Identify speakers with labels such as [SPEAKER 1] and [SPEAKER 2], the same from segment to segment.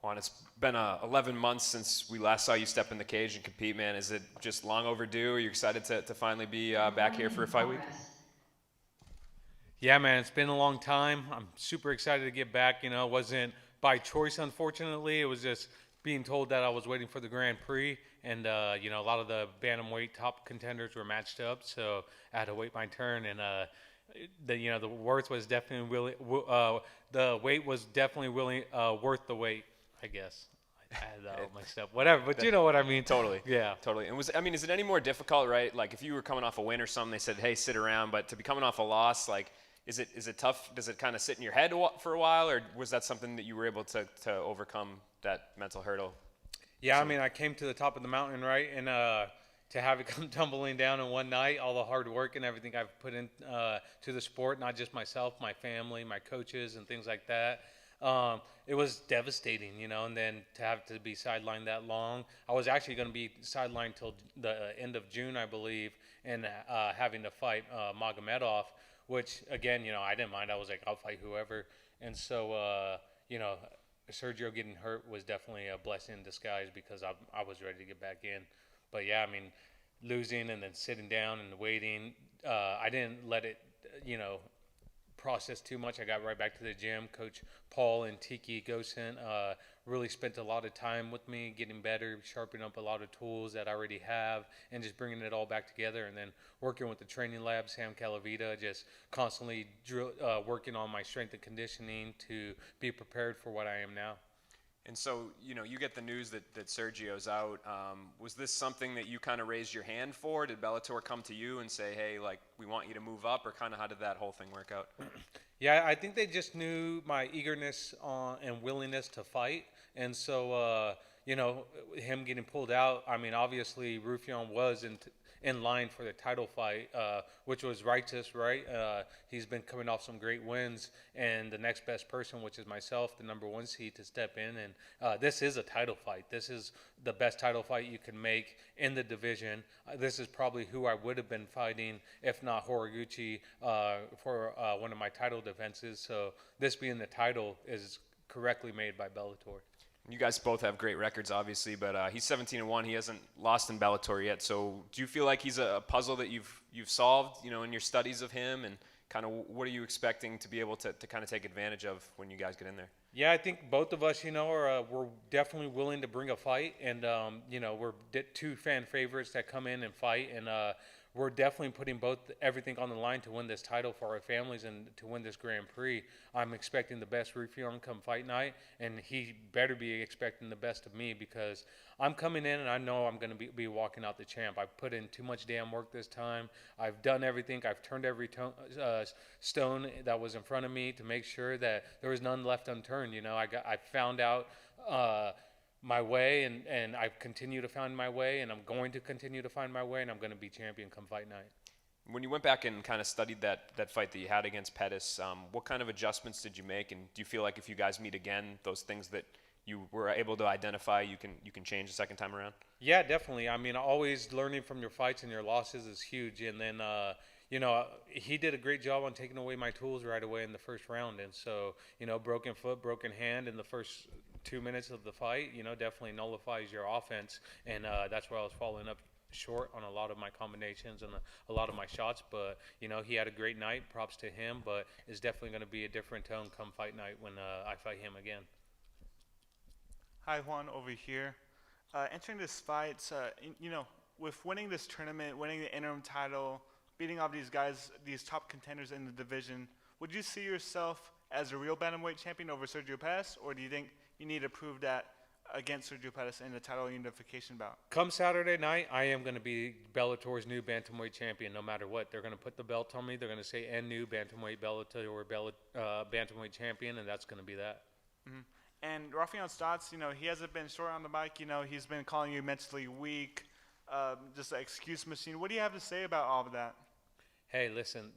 [SPEAKER 1] Juan, it's been 11 months since we last saw you step in the cage and compete, man. Is it just long overdue? Are you excited to finally be back here
[SPEAKER 2] Recording
[SPEAKER 1] for a
[SPEAKER 2] in
[SPEAKER 1] fight week?
[SPEAKER 2] progress.
[SPEAKER 3] Yeah, man, it's been a long time. I'm super excited to get back. It wasn't by choice, unfortunately. It was just being told that I was waiting for the Grand Prix, and a lot of the bantamweight top contenders were matched up, so I had to wait my turn. And the worth was definitely the weight was definitely worth the wait, I guess. I had that all mixed up, whatever. But you know what I mean?
[SPEAKER 1] Totally.
[SPEAKER 3] Yeah.
[SPEAKER 1] Totally. And is it any more difficult, right? Like if you were coming off a win or something, they said, hey, sit around. But to be coming off a loss, like, is it tough? Does it kind of sit in your head for a while, or was that something that you were able to overcome that mental hurdle?
[SPEAKER 3] Yeah, I mean, I came to the top of the mountain, right? And to have it come tumbling down in one night, all the hard work and everything I've put in to the sport, not just myself, my family, my coaches, and things like that. It was devastating, and then to have to be sidelined that long. I was actually going to be sidelined till the end of June, I believe, and having to fight Magomedov, which, again, I didn't mind. I was like, I'll fight whoever. And so, Sergio getting hurt was definitely a blessing in disguise because I was ready to get back in. But yeah, I mean, losing and then sitting down and waiting, I didn't let it, process too much. I got right back to the gym. Coach Paul and Tiki Gosen really spent a lot of time with me, getting better, sharpening up a lot of tools that I already have, and just bringing it all back together. And then working with the training lab, Sam Calavita, just constantly working on my strength and conditioning to be prepared for what I am now.
[SPEAKER 1] And so, you get the news that Sergio's out. Was this something that you kind of raised your hand for? Did Bellator come to you and say, hey, like, we want you to move up? Or kind of how did that whole thing work out?
[SPEAKER 3] Yeah, I think they just knew my eagerness and willingness to fight. And so, him getting pulled out, I mean, obviously, Raufeon was in line for the title fight, which was righteous, right? He's been coming off some great wins, and the next best person, which is myself, the number one seed, to step in. And this is a title fight. This is the best title fight you can make in the division. This is probably who I would have been fighting, if not Horiguchi, for one of my title defenses. So this being the title is correctly made by Bellator.
[SPEAKER 1] You guys both have great records, obviously, but he's 17-1. He hasn't lost in Bellator yet. So, do you feel like he's a puzzle that you've solved, in your studies of him, and kind of what are you expecting to be able to kind of take advantage of when you guys get in there?
[SPEAKER 3] Yeah, I think both of us, we're definitely willing to bring a fight, and we're two fan favorites that come in and fight, and we're definitely putting everything on the line to win this title for our families and to win this Grand Prix. I'm expecting the best Raufeon come fight night, and he better be expecting the best of me because I'm coming in and I know I'm going to be walking out the champ. I've put in too much damn work this time. I've done everything. I've turned every stone that was in front of me to make sure that there was none left unturned. I found out my way, and I continue to find my way, and I'm going to continue to find my way, and I'm going to be champion come fight night.
[SPEAKER 1] When you went back and kind of studied that fight that you had against Pettis, what kind of adjustments did you make? And do you feel like if you guys meet again, those things that you were able to identify, you can change the second time around?
[SPEAKER 3] Yeah, definitely. I mean, always learning from your fights and your losses is huge. And then, he did a great job on taking away my tools right away in the first round. And so, broken foot, broken hand in the first 2 minutes of the fight, definitely nullifies your offense. And that's where I was following up short on a lot of my combinations and a lot of my shots. But, he had a great night. Props to him. But it's definitely going to be a different tone come fight night when I fight him again.
[SPEAKER 4] Hi, Juan, over here. Entering this fight, with winning this tournament, winning the interim title, beating all these guys, these top contenders in the division, would you see yourself as a real bantamweight champion over Sergio Pettis, or do you think you need to prove that against Sergio Pettis in the title unification bout?
[SPEAKER 3] Come Saturday night, I am going to be Bellator's new bantamweight champion no matter what. They're going to put the belt on me. They're going to say, and new bantamweight Bellator bantamweight champion, and that's going to be that.
[SPEAKER 4] Mm-hmm. And Raufeon Stots, he hasn't been short on the mic. He's been calling you mentally weak, just an excuse machine. What do you have to say about all of that?
[SPEAKER 3] Hey, listen,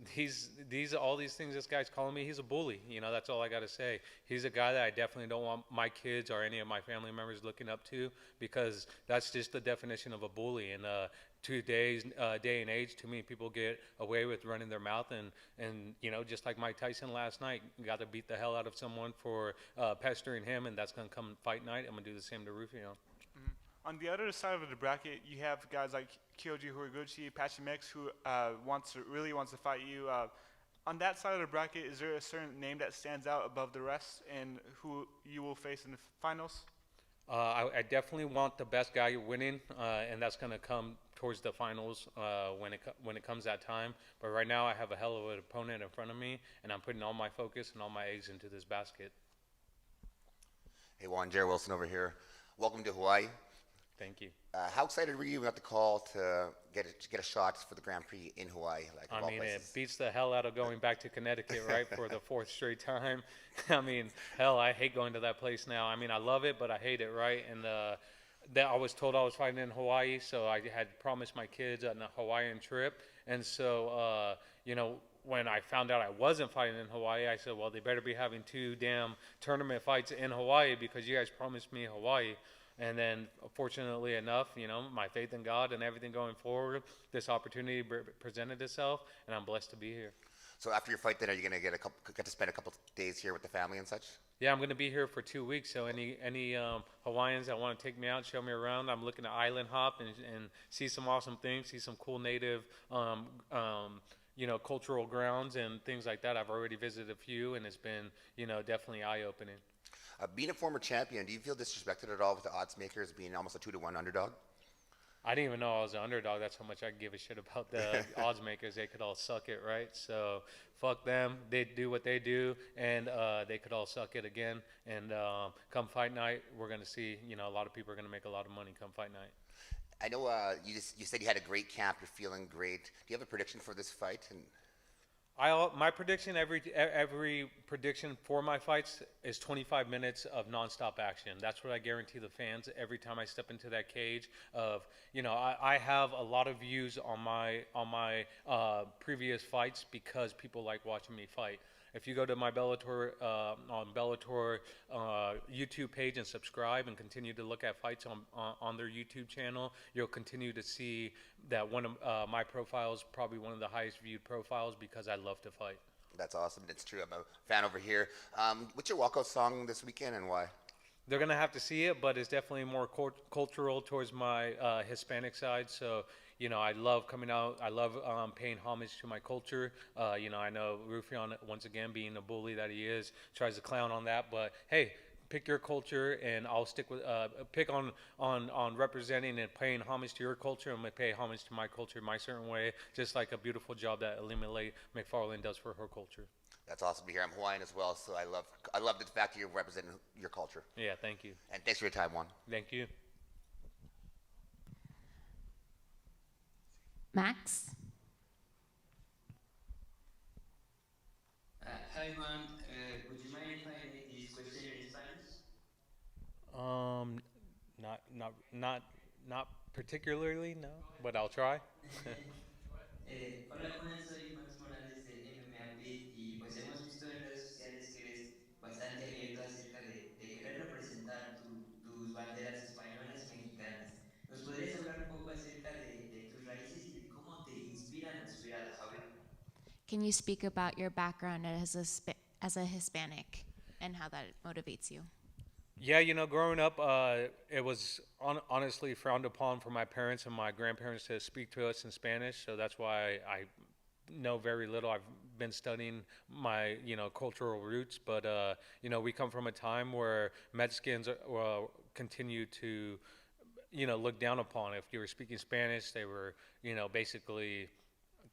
[SPEAKER 3] all these things this guy's calling me, he's a bully. That's all I got to say. He's a guy that I definitely don't want my kids or any of my family members looking up to, because that's just the definition of a bully. And today's day and age, too many people get away with running their mouth, and just like Mike Tyson last night, got to beat the hell out of someone for pestering him, and that's going to come fight night. I'm going to do the same to Raufeon.
[SPEAKER 4] On the other side of the bracket, you have guys like Kyoji Horiguchi, Pachimex, who really wants to fight you. On that side of the bracket, is there a certain name that stands out above the rest, and who you will face in the finals?
[SPEAKER 3] I definitely want the best guy winning, and that's going to come towards the finals when it comes that time. But right now, I have a hell of an opponent in front of me, and I'm putting all my focus and all my eggs into this basket.
[SPEAKER 2] Hey Juan, Jared Wilson over here. Welcome to Hawaii.
[SPEAKER 3] Thank you.
[SPEAKER 2] How excited were you about the call to get a shot for the Grand Prix in Hawaii? Like,
[SPEAKER 3] I mean, it beats the hell out of going back to Connecticut, right, for the fourth straight time. I mean, hell, I hate going to that place now. I mean, I love it, but I hate it, right? And that I was told I was fighting in Hawaii, so I had promised my kids a Hawaiian trip. And so, when I found out I wasn't fighting in Hawaii, I said, well, they better be having 2 damn tournament fights in Hawaii, because you guys promised me Hawaii. And then, fortunately enough, my faith in God and everything going forward, this opportunity presented itself, and I'm blessed to be here.
[SPEAKER 2] So after your fight, then are you gonna get to spend a couple days here with the family and such?
[SPEAKER 3] Yeah, I'm gonna be here for 2 weeks. So any Hawaiians that want to take me out, show me around, I'm looking to island hop and see some awesome things, see some cool native cultural grounds and things like that. I've already visited a few, and it's been definitely eye-opening.
[SPEAKER 2] Being a former champion, do you feel disrespected at all with the odds makers being almost a 2-to-1 underdog?
[SPEAKER 3] I didn't even know I was an underdog. That's how much I give a shit about the odds makers. They could all suck it, right? So fuck them. They do what they do, and they could all suck it again. And come fight night, we're going to see, a lot of people are going to make a lot of money come fight night.
[SPEAKER 2] I know you said you had a great camp. You're feeling great. Do you have a prediction for this fight?
[SPEAKER 3] My prediction, every prediction for my fights is 25 minutes of nonstop action. That's what I guarantee the fans every time I step into that cage. I have a lot of views on my previous fights because people like watching me fight. If you go to my Bellator YouTube page and subscribe and continue to look at fights on their YouTube channel, you'll continue to see that one of my profiles, probably one of the highest viewed profiles, because I love to fight.
[SPEAKER 2] That's awesome. It's true. I'm a fan over here. What's your walkout song this weekend and why?
[SPEAKER 3] They're going to have to see it, but it's definitely more cultural towards my Hispanic side. So, I love coming out. I love paying homage to my culture. I know Raufeon, once again, being a bully that he is, tries to clown on that. But, hey, pick your culture, and I'll stick with pick on representing and paying homage to your culture. I'm going to pay homage to my culture my certain way, just like a beautiful job that Ilima-Lei McFarland does for her culture.
[SPEAKER 2] That's awesome to hear. I'm Hawaiian as well, so I love the fact that you're representing your culture.
[SPEAKER 3] Yeah, thank you.
[SPEAKER 2] And thanks for your time, Juan.
[SPEAKER 3] Thank you.
[SPEAKER 5] Max?
[SPEAKER 6] Hi Juan, would you mind if I make this question in Spanish?
[SPEAKER 3] Not particularly, no, but I'll try.
[SPEAKER 6] Hola Juan, soy Max Morales de MMA Beat y pues hemos visto en redes sociales que eres bastante abierto acerca de querer representar tus banderas españolas y mexicanas. ¿Nos podrías hablar un poco acerca de tus raíces y de cómo te inspiran a subir a la jaula?
[SPEAKER 5] Can you speak about your background as a Hispanic and how that motivates you?
[SPEAKER 3] Yeah, growing up, it was honestly frowned upon for my parents and my grandparents to speak to us in Spanish. So that's why I know very little. I've been studying my, cultural roots. But, we come from a time where Mexicans continue to, look down upon. If you were speaking Spanish, they were, basically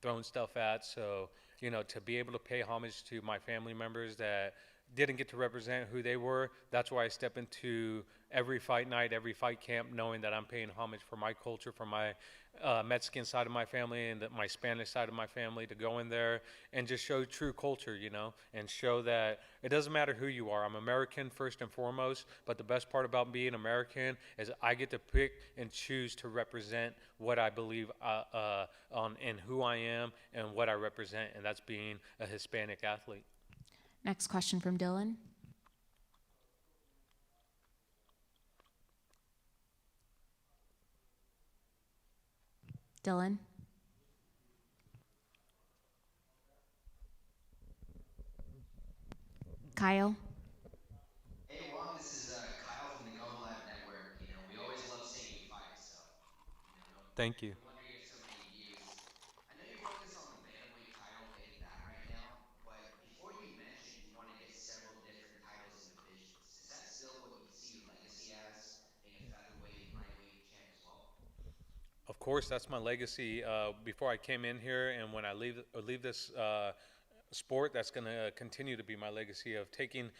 [SPEAKER 3] throwing stuff at. So, to be able to pay homage to my family members that didn't get to represent who they were. That's why I step into every fight night, every fight camp, knowing that I'm paying homage for my culture, for my Mexican side of my family and my Spanish side of my family, to go in there and just show true culture, and show that it doesn't matter who you are. I'm American first and foremost, but the best part about being American is I get to pick and choose to represent what I believe on and who I am and what I represent, and that's being a Hispanic athlete.
[SPEAKER 5] Next question from Dylan. Dylan. Kyle.
[SPEAKER 6] Hey Juan, this is Kyle from the Going Live Network. We always love seeing you fight, so
[SPEAKER 3] Thank you.
[SPEAKER 6] no wonder you have so many views. I know you're focused on the bantamweight title, getting that right now, but before you mentioned you want to get several different titles and divisions. Is that still what you see your legacy as, being a featherweight and lightweight champ as well?
[SPEAKER 3] Of course, that's my legacy. Before I came in here, and when I leave this sport, that's going to continue to be my legacy of taking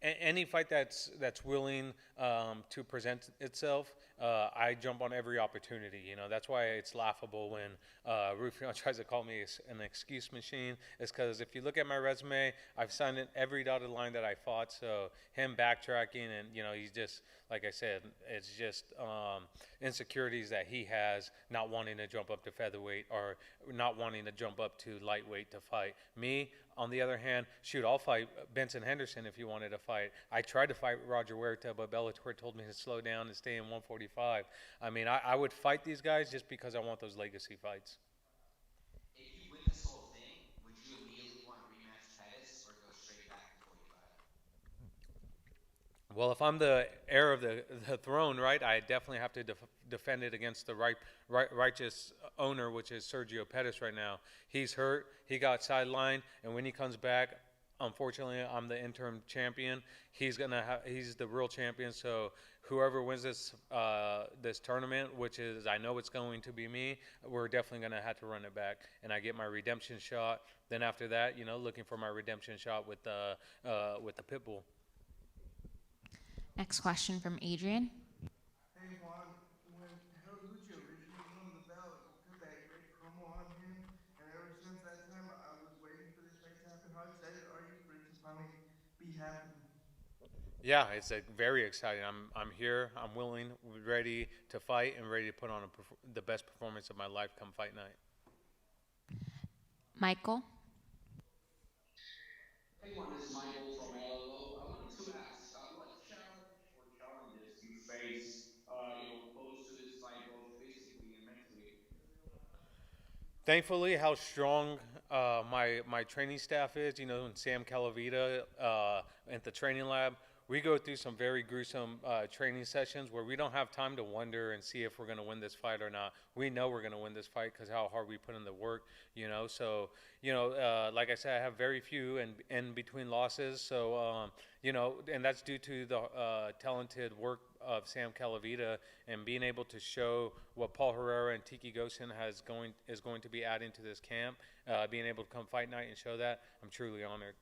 [SPEAKER 3] any fight that's willing to present itself. I jump on every opportunity. That's why it's laughable when Raufeon tries to call me an excuse machine. It's because if you look at my resume, I've signed in every dotted line that I fought. So him backtracking, and he's just, like I said, it's just insecurities that he has, not wanting to jump up to featherweight or not wanting to jump up to lightweight to fight me. On the other hand, shoot, I'll fight Benson Henderson if he wanted to fight. I tried to fight Roger Huerta, but Bellator told me to slow down and stay in 145. I mean, I would fight these guys just because I want those legacy fights.
[SPEAKER 6] If you win this whole thing, would you immediately want to rematch Pettis or go straight back to 45?
[SPEAKER 3] Well, if I'm the heir of the throne, right, I definitely have to defend it against the righteous owner, which is Sergio Pettis right now. He's hurt. He got sidelined, and when he comes back, unfortunately, I'm the interim champion. He's the real champion. So whoever wins this tournament, which is, I know it's going to be me, we're definitely going to have to run it back, and I get my redemption shot. Then after that, looking for my redemption shot with the pit bull.
[SPEAKER 5] Next question from Adrian.
[SPEAKER 7] Hey Juan, when Lucha originally won the belt, you cut that great promo on him, and ever since that time, I was waiting for this fight to happen. How excited are you for it to finally be happening?
[SPEAKER 3] Yeah, it's very exciting. I'm here. I'm willing, ready to fight, and ready to put on the best performance of my life come fight night.
[SPEAKER 5] Michael.
[SPEAKER 8] Hey Juan, this is Michael from LLO. I wanted to ask, what challenge or challenges you face, close to this fight, both physically and mentally?
[SPEAKER 3] Thankfully, how strong my training staff is, and Sam Calavita at the training lab, we go through some very gruesome training sessions where we don't have time to wonder and see if we're going to win this fight or not. We know we're going to win this fight because how hard we put in the work, So, like I said, I have very few in between losses. So, and that's due to the talented work of Sam Calavita and being able to show what Paul Herrera and Tiki Gosen is going to be adding to this camp. Being able to come fight night and show that, I'm truly honored.